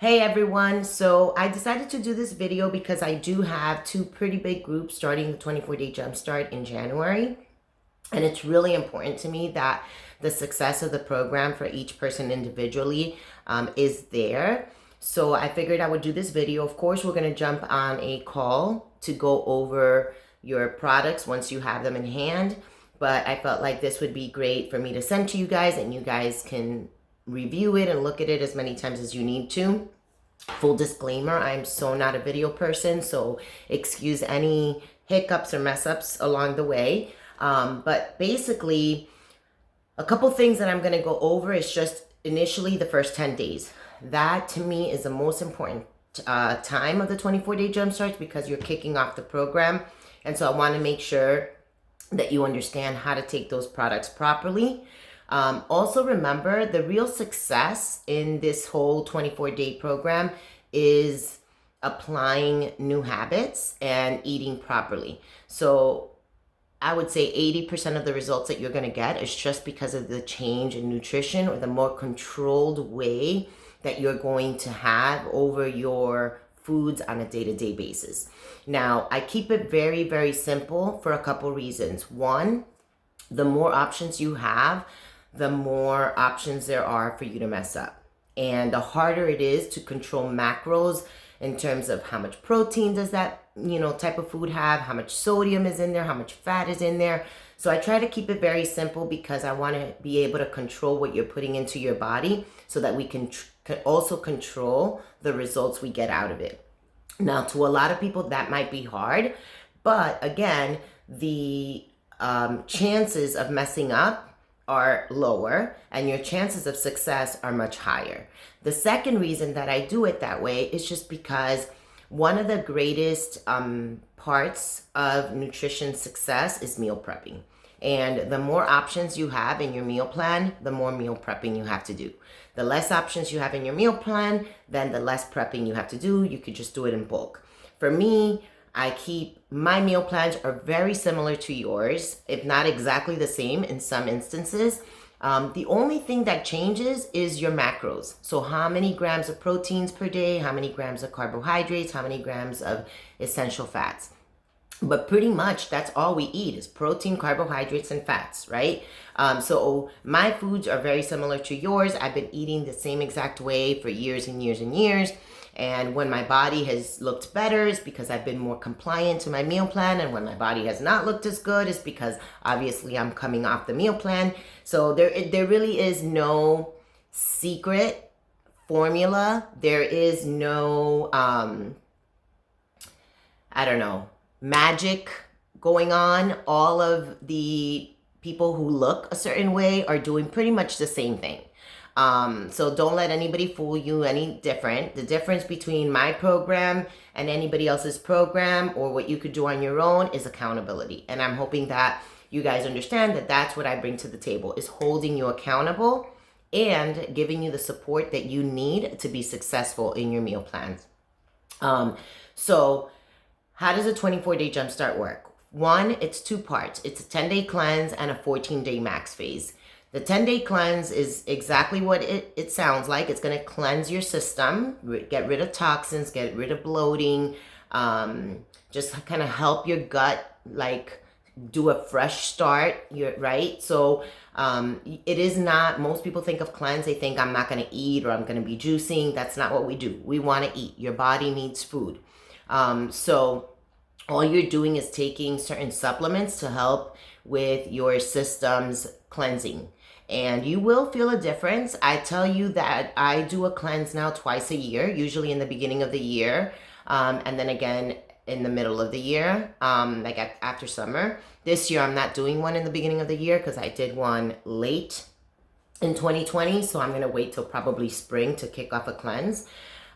Hey everyone, so I decided to do this video because I do have two pretty big groups starting the 24-day Jumpstart in January. And it's really important to me that the success of the program for each person individually is there. So I figured I would do this video. Of course, we're going to jump on a call to go over your products once you have them in hand. But I felt like this would be great for me to send to you guys, and you guys can review it and look at it as many times as you need to. Full disclaimer, I'm so not a video person, so excuse any hiccups or mess ups along the way. But basically, a couple things that I'm going to go over is just initially the first 10 days. That to me is the most important time of the 24-day Jumpstart because you're kicking off the program. And so I want to make sure that you understand how to take those products properly. Also remember, the real success in this whole 24-day program is applying new habits and eating properly. So I would say 80% of the results that you're going to get is just because of the change in nutrition or the more controlled way that you're going to have over your foods on a day-to-day basis. Now, I keep it very, very simple for a couple reasons. One, the more options you have, the more options there are for you to mess up. And the harder it is to control macros in terms of how much protein does that, type of food have, how much sodium is in there, how much fat is in there. So I try to keep it very simple because I want to be able to control what you're putting into your body so that we can also control the results we get out of it. Now, to a lot of people, that might be hard. But again, the chances of messing up are lower and your chances of success are much higher. The second reason that I do it that way is just because one of the greatest parts of nutrition success is meal prepping. And the more options you have in your meal plan, the more meal prepping you have to do. The less options you have in your meal plan, then the less prepping you have to do. You could just do it in bulk. For me, my meal plans are very similar to yours, if not exactly the same in some instances. The only thing that changes is your macros. So how many grams of proteins per day, how many grams of carbohydrates, how many grams of essential fats. But pretty much that's all we eat is protein, carbohydrates, and fats, right? So my foods are very similar to yours. I've been eating the same exact way for years and years and years. And when my body has looked better, it's because I've been more compliant to my meal plan. And when my body has not looked as good, it's because obviously I'm coming off the meal plan. So there really is no secret formula. There is no, magic going on. All of the people who look a certain way are doing pretty much the same thing. So don't let anybody fool you any different. The difference between my program and anybody else's program or what you could do on your own is accountability. And I'm hoping that you guys understand that that's what I bring to the table, is holding you accountable and giving you the support that you need to be successful in your meal plans. So how does a 24-day Jumpstart work? One, it's two parts. It's a 10-day cleanse and a 14-day max phase. The 10-day cleanse is exactly what it sounds like. It's going to cleanse your system, get rid of toxins, get rid of bloating, just kind of help your gut, do a fresh start, right? So it is not, most people think of cleanse, they think I'm not going to eat or I'm going to be juicing. That's not what we do. We want to eat. Your body needs food. So all you're doing is taking certain supplements to help with your system's cleansing. And you will feel a difference. I tell you that I do a cleanse now twice a year, usually in the beginning of the year, and then again in the middle of the year, after summer. This year I'm not doing one in the beginning of the year because I did one late in 2020, so I'm going to wait till probably spring to kick off a cleanse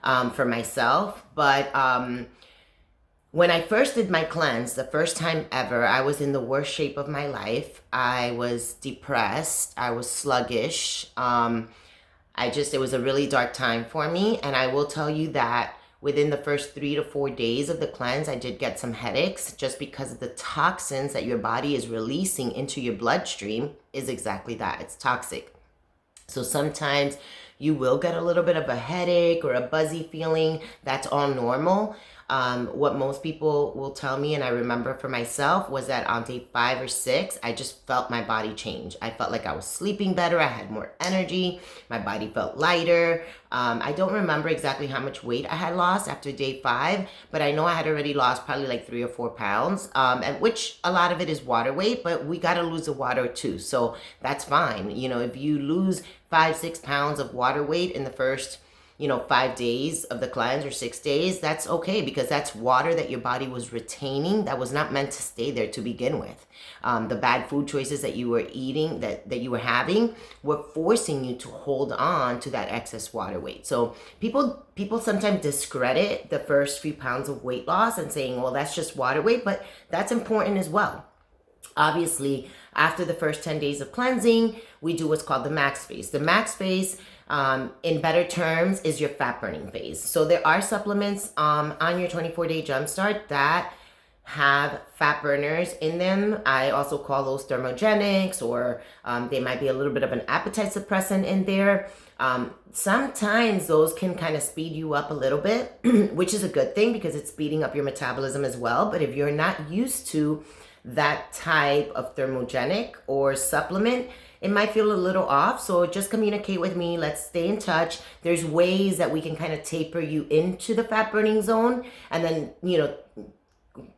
for myself. But when I first did my cleanse, the first time ever, I was in the worst shape of my life. I was depressed. I was sluggish. It was a really dark time for me. And I will tell you that within the first 3 to 4 days of the cleanse, I did get some headaches just because of the toxins that your body is releasing into your bloodstream is exactly that. It's toxic. So sometimes You will get a little bit of a headache or a buzzy feeling. That's all normal. What most people will tell me, and I remember for myself, was that on day 5 or 6, I just felt my body change. I felt like I was sleeping better. I had more energy. My body felt lighter. I don't remember exactly how much weight I had lost after day 5, but I know I had already lost probably like 3 or 4 pounds, and which a lot of it is water weight, but we got to lose the water too. So that's fine. You know, if you lose 5, 6 pounds of water weight in the first 5 days of the cleanse or 6 days, that's okay, because that's water that your body was retaining that was not meant to stay there to begin with. The bad food choices that you were eating, that you were having, were forcing you to hold on to that excess water weight. So people sometimes discredit the first few pounds of weight loss and saying, well, that's just water weight, but that's important as well. Obviously, after the first 10 days of cleansing, we do what's called the max phase. The max phase, in better terms, is your fat burning phase. So there are supplements on your 24-day Jumpstart that have fat burners in them. I also call those thermogenics, or they might be a little bit of an appetite suppressant in there. Sometimes those can kind of speed you up a little bit, which is a good thing because it's speeding up your metabolism as well. But if you're not used to that type of thermogenic or supplement, it might feel a little off. So just communicate with me. Let's stay in touch. There's ways that we can kind of taper you into the fat burning zone, and then,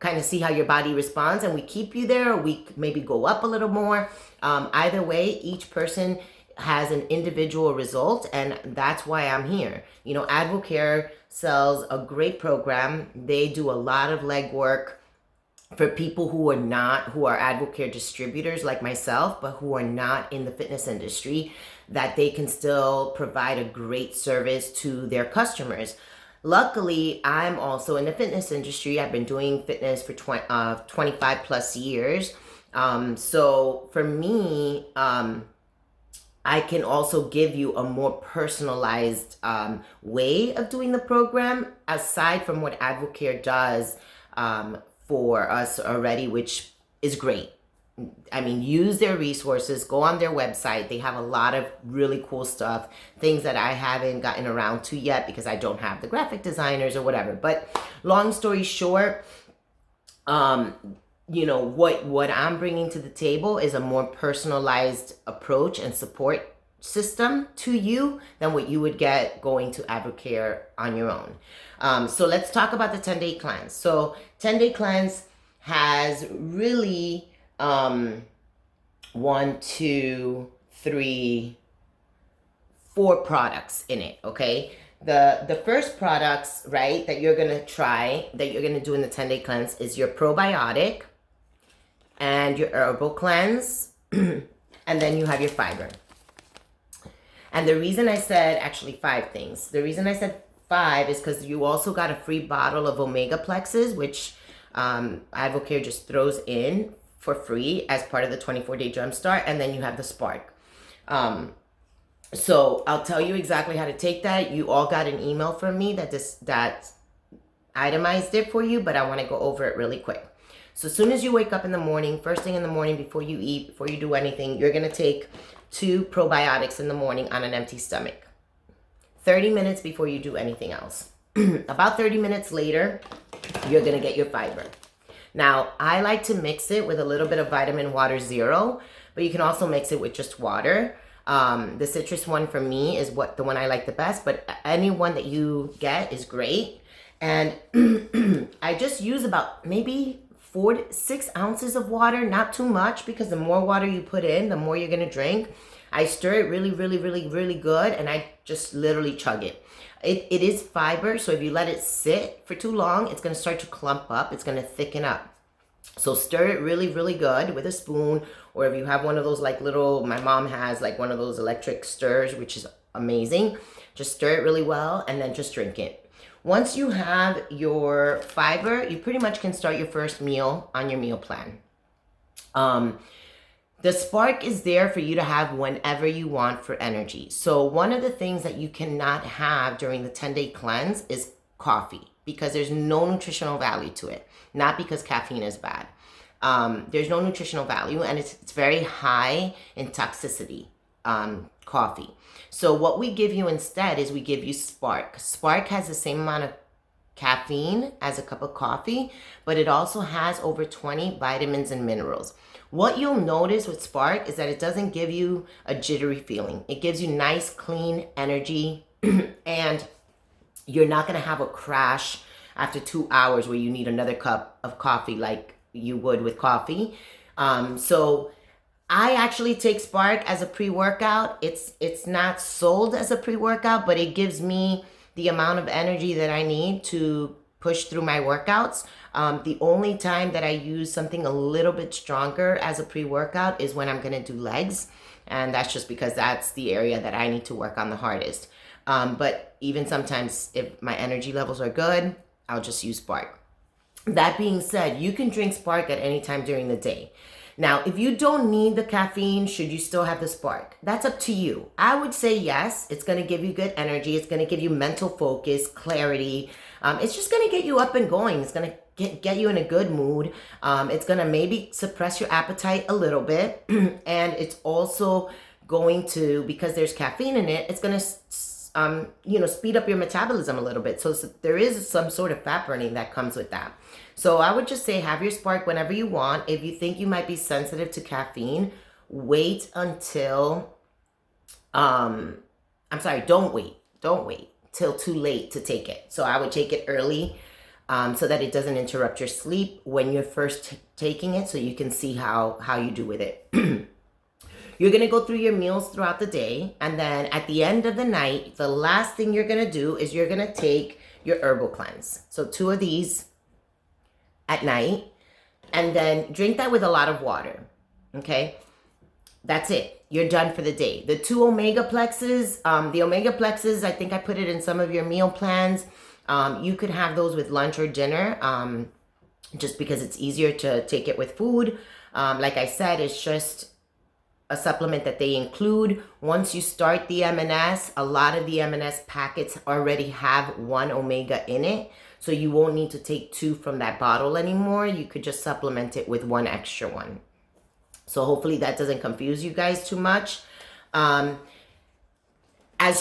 kind of see how your body responds, and we keep you there, or we maybe go up a little more. Either way, each person has an individual result, and that's why I'm here. Advocare sells a great program. They do a lot of legwork for people who are Advocare distributors like myself, but who are not in the fitness industry, that they can still provide a great service to their customers. Luckily, I'm also in the fitness industry. I've been doing fitness for 25 plus years. So for me, I can also give you a more personalized way of doing the program, aside from what Advocare does for us already, which is great. I mean, use their resources, go on their website. They have a lot of really cool stuff, things that I haven't gotten around to yet because I don't have the graphic designers or whatever. But long story short, what I'm bringing to the table is a more personalized approach and support system to you than what you would get going to Advocare on your own. So let's talk about the 10-day cleanse. So 10-day cleanse has really 1, 2, 3, 4 products in it. Okay, the first products, right, that you're gonna try, that you're gonna do in the 10-day cleanse, is your probiotic and your herbal cleanse, and then you have your fiber. And the reason I said, actually 5 things. The reason I said 5 is because you also got a free bottle of Omega Plexes, which Advocare just throws in for free as part of the 24-day Jumpstart, and then you have the Spark. So I'll tell you exactly how to take that. You all got an email from me that itemized it for you, but I want to go over it really quick. So as soon as you wake up in the morning, first thing in the morning, before you eat, before you do anything, you're going to take 2 probiotics in the morning on an empty stomach. 30 minutes before you do anything else. About 30 minutes later, you're going to get your fiber. Now, I like to mix it with a little bit of Vitamin Water Zero, but you can also mix it with just water. The citrus one for me is the one I like the best, but any one that you get is great. And I just use about maybe 4 to 6 ounces of water, not too much, because the more water you put in, the more you're going to drink. I stir it really, really, really, really good, and I just literally chug it. It is fiber, so if you let it sit for too long, it's going to start to clump up. It's going to thicken up. So stir it really, really good with a spoon, or if you have one of those my mom has one of those electric stirrers, which is amazing. Just stir it really well, and then just drink it. Once you have your fiber, you pretty much can start your first meal on your meal plan. The Spark is there for you to have whenever you want for energy. So one of the things that you cannot have during the 10-day cleanse is coffee, because there's no nutritional value to it. Not because caffeine is bad. There's no nutritional value, and it's very high in toxicity. coffee. So what we give you instead is we give you Spark. Spark has the same amount of caffeine as a cup of coffee, but it also has over 20 vitamins and minerals. What you'll notice with Spark is that it doesn't give you a jittery feeling. It gives you nice, clean energy, and you're not going to have a crash after 2 hours where you need another cup of coffee like you would with coffee. So I actually take Spark as a pre-workout. It's not sold as a pre-workout, but it gives me the amount of energy that I need to push through my workouts. The only time that I use something a little bit stronger as a pre-workout is when I'm gonna do legs. And that's just because that's the area that I need to work on the hardest. But even sometimes if my energy levels are good, I'll just use Spark. That being said, you can drink Spark at any time during the day. Now, if you don't need the caffeine, should you still have the Spark? That's up to you. I would say yes. It's going to give you good energy. It's going to give you mental focus, clarity. It's just going to get you up and going. It's going to get you in a good mood. It's going to maybe suppress your appetite a little bit. And it's also going to, because there's caffeine in it, it's going to speed up your metabolism a little bit. So there is some sort of fat burning that comes with that. So I would just say have your Spark whenever you want. If you think you might be sensitive to caffeine, wait until, don't wait till too late to take it. So I would take it early so that it doesn't interrupt your sleep when you're first taking it, so you can see how you do with it. You're going to go through your meals throughout the day, and then at the end of the night, the last thing you're going to do is you're going to take your herbal cleanse. So 2 of these at night, and then drink that with a lot of water. Okay? That's it. You're done for the day. The 2 omega plexes, the omega plexes, I think I put it in some of your meal plans. You could have those with lunch or dinner, just because it's easier to take it with food. Like I said, it's just a supplement that they include. Once you start the M&S, a lot of the M&S packets already have 1 omega in it. So you won't need to take 2 from that bottle anymore. You could just supplement it with 1 extra one. So hopefully that doesn't confuse you guys too much. As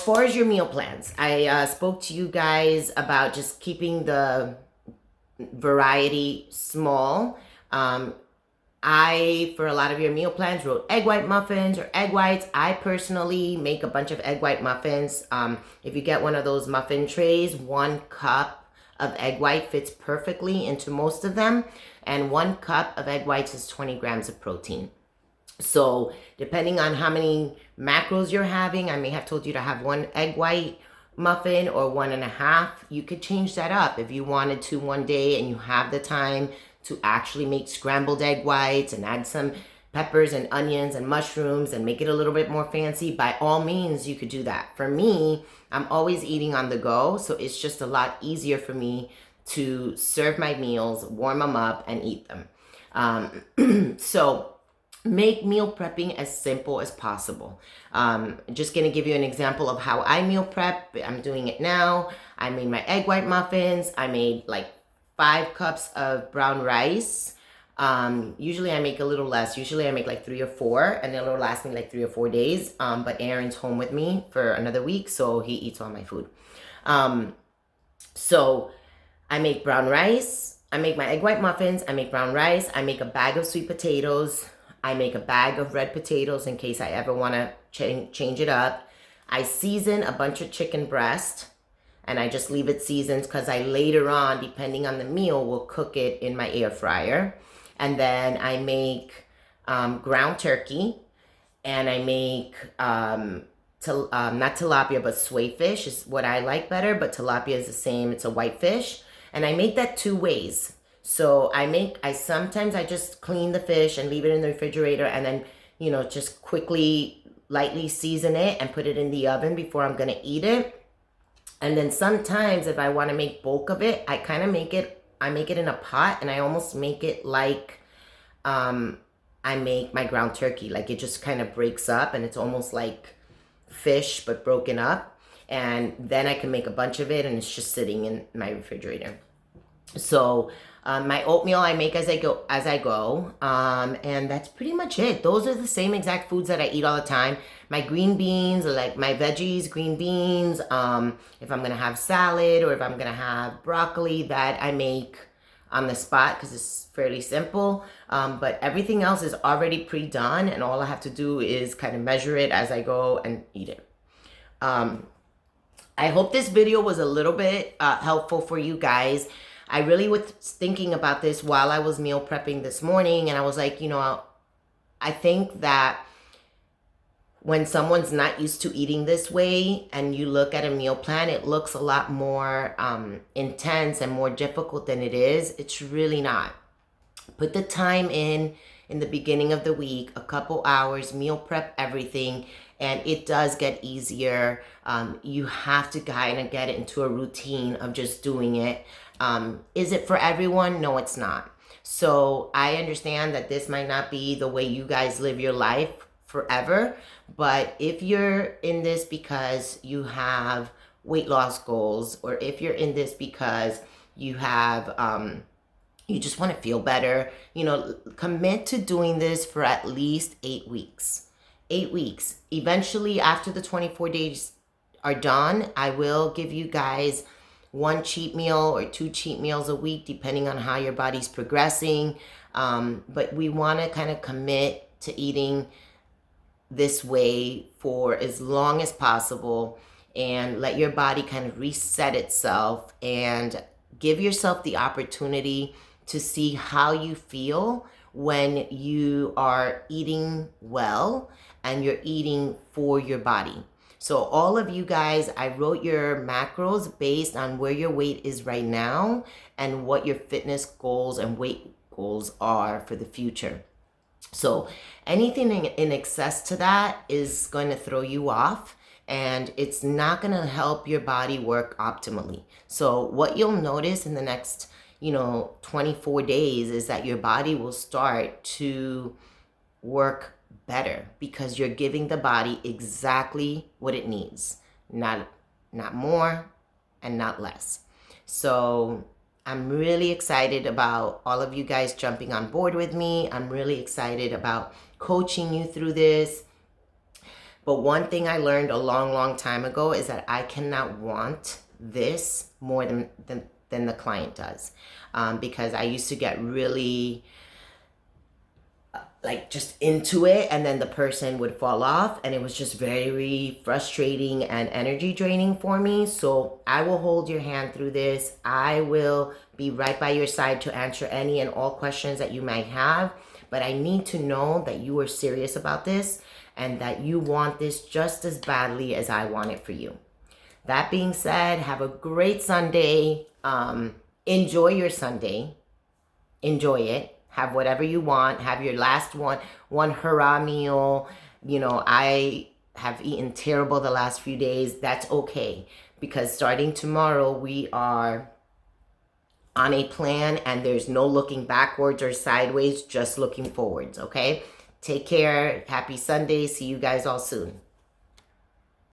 far as your meal plans, I spoke to you guys about just keeping the variety small. For a lot of your meal plans, wrote egg white muffins or egg whites. I personally make a bunch of egg white muffins. If you get one of those muffin trays, 1 cup of egg white fits perfectly into most of them. And 1 cup of egg whites is 20 grams of protein. So depending on how many macros you're having, I may have told you to have 1 egg white muffin or 1.5. You could change that up if you wanted to one day and you have the time to actually make scrambled egg whites and add some peppers and onions and mushrooms and make it a little bit more fancy. By all means, you could do that. For me, I'm always eating on the go, so it's just a lot easier for me to serve my meals, warm them up, and eat them. So make meal prepping as simple as possible. Just gonna give you an example of how I meal prep. I'm doing it now. I made my egg white muffins. I made like 5 cups of brown rice. Usually I make a little less. Usually I make like 3 or 4, and it'll last me like 3 or 4 days. But Aaron's home with me for another week, so he eats all my food. So I make brown rice. I make my egg white muffins. I make brown rice. I make a bag of sweet potatoes. I make a bag of red potatoes in case I ever want to change it up. I season a bunch of chicken breast, and I just leave it seasoned because I later on, depending on the meal, will cook it in my air fryer. And then I make ground turkey, and I make, not tilapia, but swayfish is what I like better, but tilapia is the same. It's a white fish. And I make that 2 ways. So sometimes I just clean the fish and leave it in the refrigerator, and then, just quickly, lightly season it and put it in the oven before I'm going to eat it. And then sometimes if I want to make bulk of it, I make it in a pot, and I almost make it like I make my ground turkey. Like it just kind of breaks up, and it's almost like fish but broken up. And then I can make a bunch of it, and it's just sitting in my refrigerator. So my oatmeal I make as I go, and that's pretty much it. Those are the same exact foods that I eat all the time. My green beans, like my veggies, green beans. If I'm gonna have salad or if I'm gonna have broccoli, that I make on the spot because it's fairly simple. But everything else is already pre-done, and all I have to do is kind of measure it as I go and eat it. I hope this video was a little bit helpful for you guys. I really was thinking about this while I was meal prepping this morning, and I was like, I think that when someone's not used to eating this way and you look at a meal plan, it looks a lot more intense and more difficult than it is. It's really not. Put the time in the beginning of the week, a couple hours, meal prep everything, and it does get easier. You have to kind of get into a routine of just doing it. Is it for everyone? No, it's not. So I understand that this might not be the way you guys live your life forever, but if you're in this because you have weight loss goals, or if you're in this because you have you just want to feel better, commit to doing this for at least 8 weeks. 8 weeks. Eventually, after the 24 days are done, I will give you guys 1 cheat meal or 2 cheat meals a week, depending on how your body's progressing. But we want to kind of commit to eating this way for as long as possible and let your body kind of reset itself and give yourself the opportunity to see how you feel when you are eating well and you're eating for your body. So all of you guys, I wrote your macros based on where your weight is right now and what your fitness goals and weight goals are for the future. So anything in excess to that is going to throw you off, and it's not going to help your body work optimally. So what you'll notice in the next 24 days is that your body will start to work better because you're giving the body exactly what it needs, not more and not less. So I'm really excited about all of you guys jumping on board with me. I'm really excited about coaching you through this. But one thing I learned a long, long time ago is that I cannot want this more than the client does. Because I used to get really just into it, and then the person would fall off, and it was just very frustrating and energy draining for me. So I will hold your hand through this. I will be right by your side to answer any and all questions that you might have, but I need to know that you are serious about this and that you want this just as badly as I want it for you. That being said, have a great Sunday. Enjoy your Sunday. Enjoy it. Have whatever you want. Have your last one hurrah meal. I have eaten terrible the last few days. That's okay, because starting tomorrow, we are on a plan, and there's no looking backwards or sideways, just looking forwards, okay? Take care. Happy Sunday. See you guys all soon.